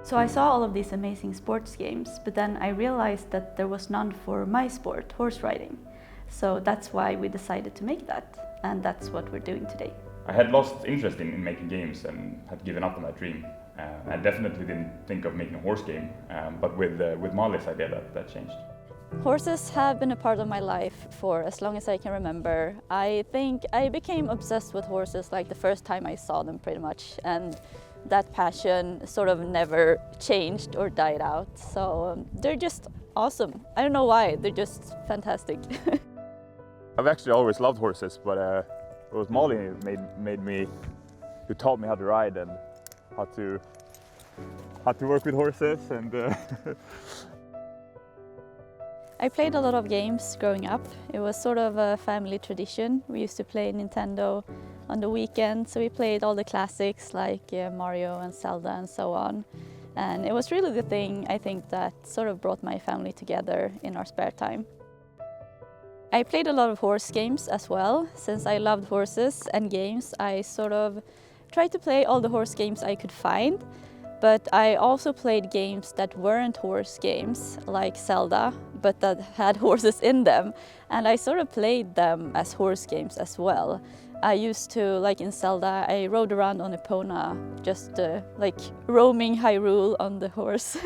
So I saw all of these amazing sports games, but then I realized that there was none for my sport, horse riding. So that's why we decided to make that, and that's what we're doing today. I had lost interest in making games and had given up on that dream. I definitely didn't think of making a horse game, but with Molly's idea that changed. Horses have been a part of my life for as long as I can remember. I think I became obsessed with horses like the first time I saw them pretty much, and that passion sort of never changed or died out. So they're just awesome. I don't know why, they're just fantastic. I've actually always loved horses, but it was Molly who taught me how to ride and how to work with horses. And I played a lot of games growing up. It was sort of a family tradition. We used to play Nintendo on the weekend, so we played all the classics like Mario and Zelda and so on. And it was really the thing, I think, that sort of brought my family together in our spare time. I played a lot of horse games as well. Since I loved horses and games, I sort of tried to play all the horse games I could find. But I also played games that weren't horse games, like Zelda, but that had horses in them. And I sort of played them as horse games as well. I used to, like in Zelda, I rode around on Epona, just like roaming Hyrule on the horse.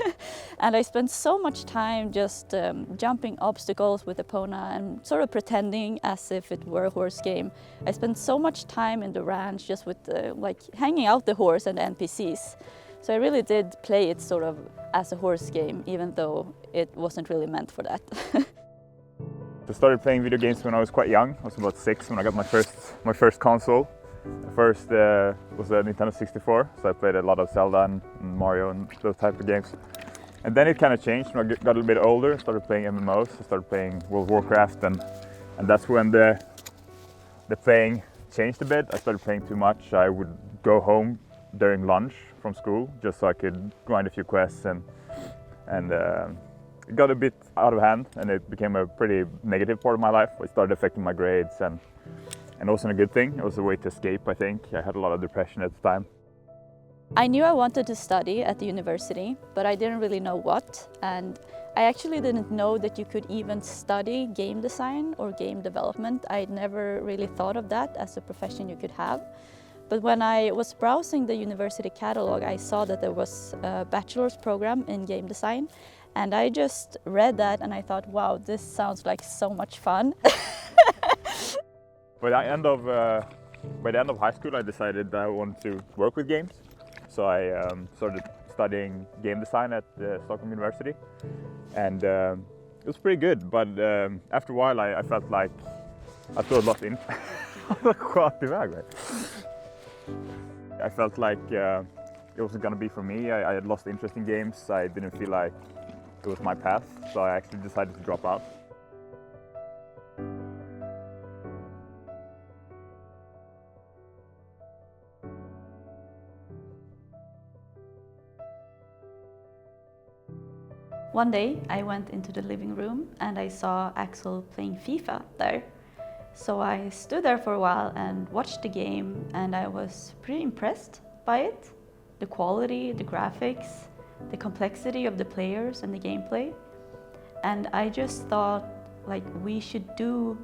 And I spent so much time just jumping obstacles with Epona and sort of pretending as if it were a horse game. I spent so much time in the ranch just with like hanging out the horse and the NPCs. So I really did play it sort of as a horse game, even though it wasn't really meant for that. I started playing video games when I was quite young. I was about 6 when I got my first console. First was a Nintendo 64, so I played a lot of Zelda and Mario and those type of games. And then it kind of changed when I got a little bit older. I started playing MMOs. I started playing World of Warcraft, and that's when the playing changed a bit. I started playing too much. I would go home during lunch from school just so I could grind a few quests, and it got a bit out of hand, and it became a pretty negative part of my life. It started affecting my grades, and it wasn't a good thing. It was a way to escape, I think. I had a lot of depression at the time. I knew I wanted to study at the university, but I didn't really know what. And I actually didn't know that you could even study game design or game development. I'd never really thought of that as a profession you could have. But when I was browsing the university catalog, I saw that there was a bachelor's program in game design. And I just read that and I thought, wow, this sounds like so much fun. By the end of high school, I decided that I wanted to work with games. So I started studying game design at Stockholm University. And it was pretty good, but after a while I felt like I lost in. I felt like it wasn't going to be for me. I had lost interest in games. I didn't feel like it was my path, so I actually decided to drop out. One day I went into the living room and I saw Axel playing FIFA there. So I stood there for a while and watched the game, and I was pretty impressed by it. The quality, the graphics, the complexity of the players and the gameplay. And I just thought, like, we should do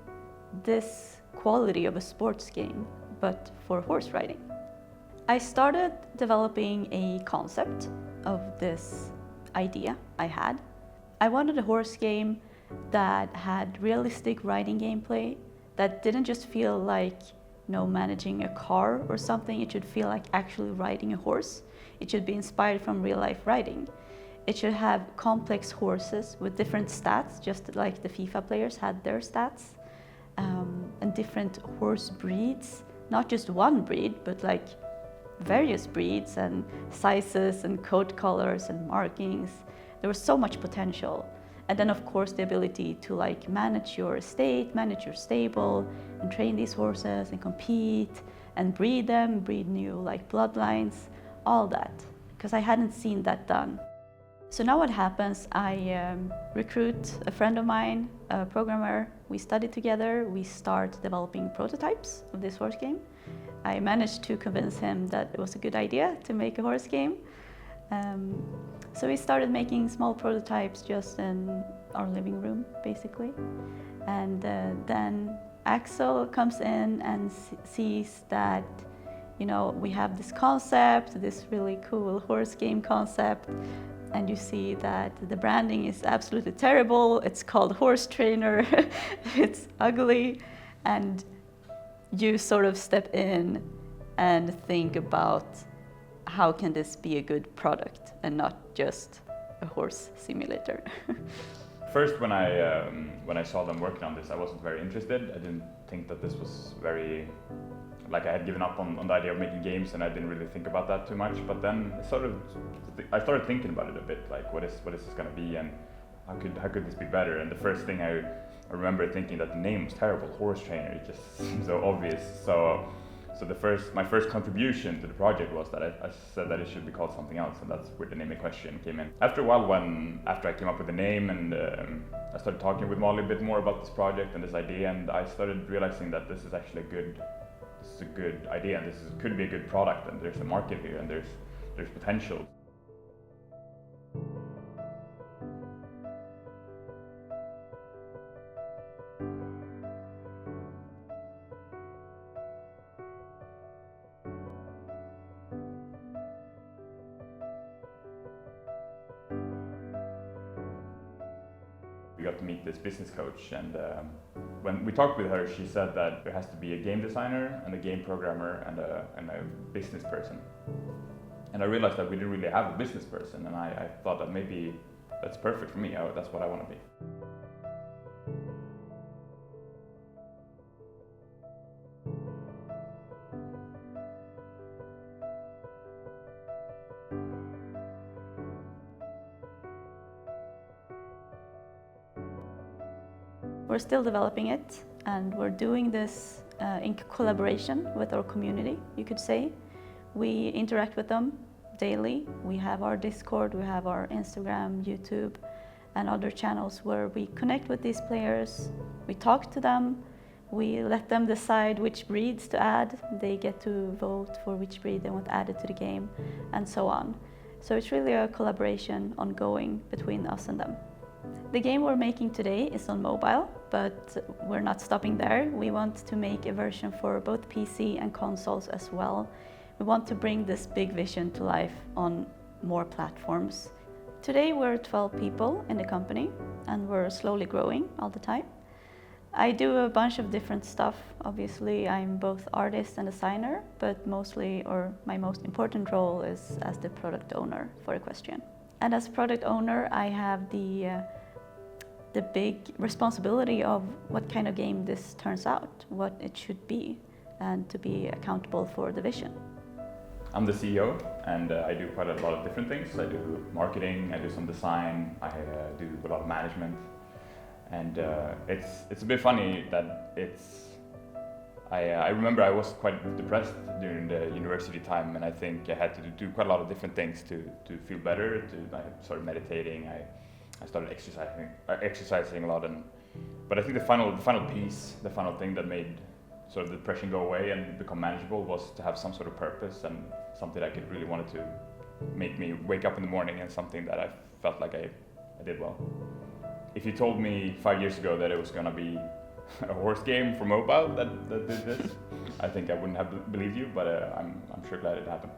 this quality of a sports game, but for horse riding. I started developing a concept of this idea I had. I wanted a horse game that had realistic riding gameplay, that didn't just feel like, managing a car or something. It should feel like actually riding a horse. It should be inspired from real life riding. It should have complex horses with different stats, just like the FIFA players had their stats, and different horse breeds, not just one breed, but like various breeds and sizes and coat colors and markings. There was so much potential. And then of course the ability to like manage your estate, manage your stable, and train these horses and compete and breed them, breed new like bloodlines, all that, because I hadn't seen that done. So now what happens, I recruit a friend of mine, a programmer, we study together, we start developing prototypes of this horse game. I managed to convince him that it was a good idea to make a horse game. So we started making small prototypes just in our living room, basically. And then Axel comes in and sees that, you know, we have this concept, this really cool horse game concept, and you see that the branding is absolutely terrible. It's called Horse Trainer, it's ugly, and you sort of step in and think about how can this be a good product and not just a horse simulator. First, when I saw them working on this, I wasn't very interested. I didn't think that this was very, like I had given up on the idea of making games, and I didn't really think about that too much. But then I started thinking about it a bit, like what is this going to be, and how could this be better? And the first thing I remember thinking that the name was terrible, Horse Trainer. It just seemed so obvious. So my first contribution to the project was that I said that it should be called something else, and that's where the name Equestrian came in. After a while, after I came up with the name, and I started talking with Molly a bit more about this project and this idea, and I started realizing that this is actually a good idea, and could be a good product, and there's a market here, and there's potential. We got to meet this business coach, and when we talked with her, she said that there has to be a game designer and a game programmer and a business person. And I realized that we didn't really have a business person, and I thought that maybe that's perfect for me. That's what I want to be. We're still developing it, and we're doing this in collaboration with our community, you could say. We interact with them daily. We have our Discord, we have our Instagram, YouTube, and other channels where we connect with these players. We talk to them, we let them decide which breeds to add. They get to vote for which breed they want added to the game, and so on. So it's really a collaboration ongoing between us and them. The game we're making today is on mobile, but we're not stopping there. We want to make a version for both PC and consoles as well. We want to bring this big vision to life on more platforms. Today we're 12 people in the company, and we're slowly growing all the time. I do a bunch of different stuff. Obviously, I'm both artist and designer, but mostly, or my most important role is as the product owner for Equestrian. And as product owner, I have the big responsibility of what kind of game this turns out, what it should be, and to be accountable for the vision. I'm the CEO, and I do quite a lot of different things. I do marketing, I do some design, I do a lot of management, and it's a bit funny that I remember I was quite depressed during the university time, and I think I had to do quite a lot of different things to feel better. I started meditating, I started exercising a lot, but I think the final piece, the final thing that made sort of the depression go away and become manageable was to have some sort of purpose and something I could really wanted to make me wake up in the morning, and something that I felt like I did well. If you told me 5 years ago that it was going to be a horse game for mobile that did this, I think I wouldn't have believed you, but I'm sure glad it happened.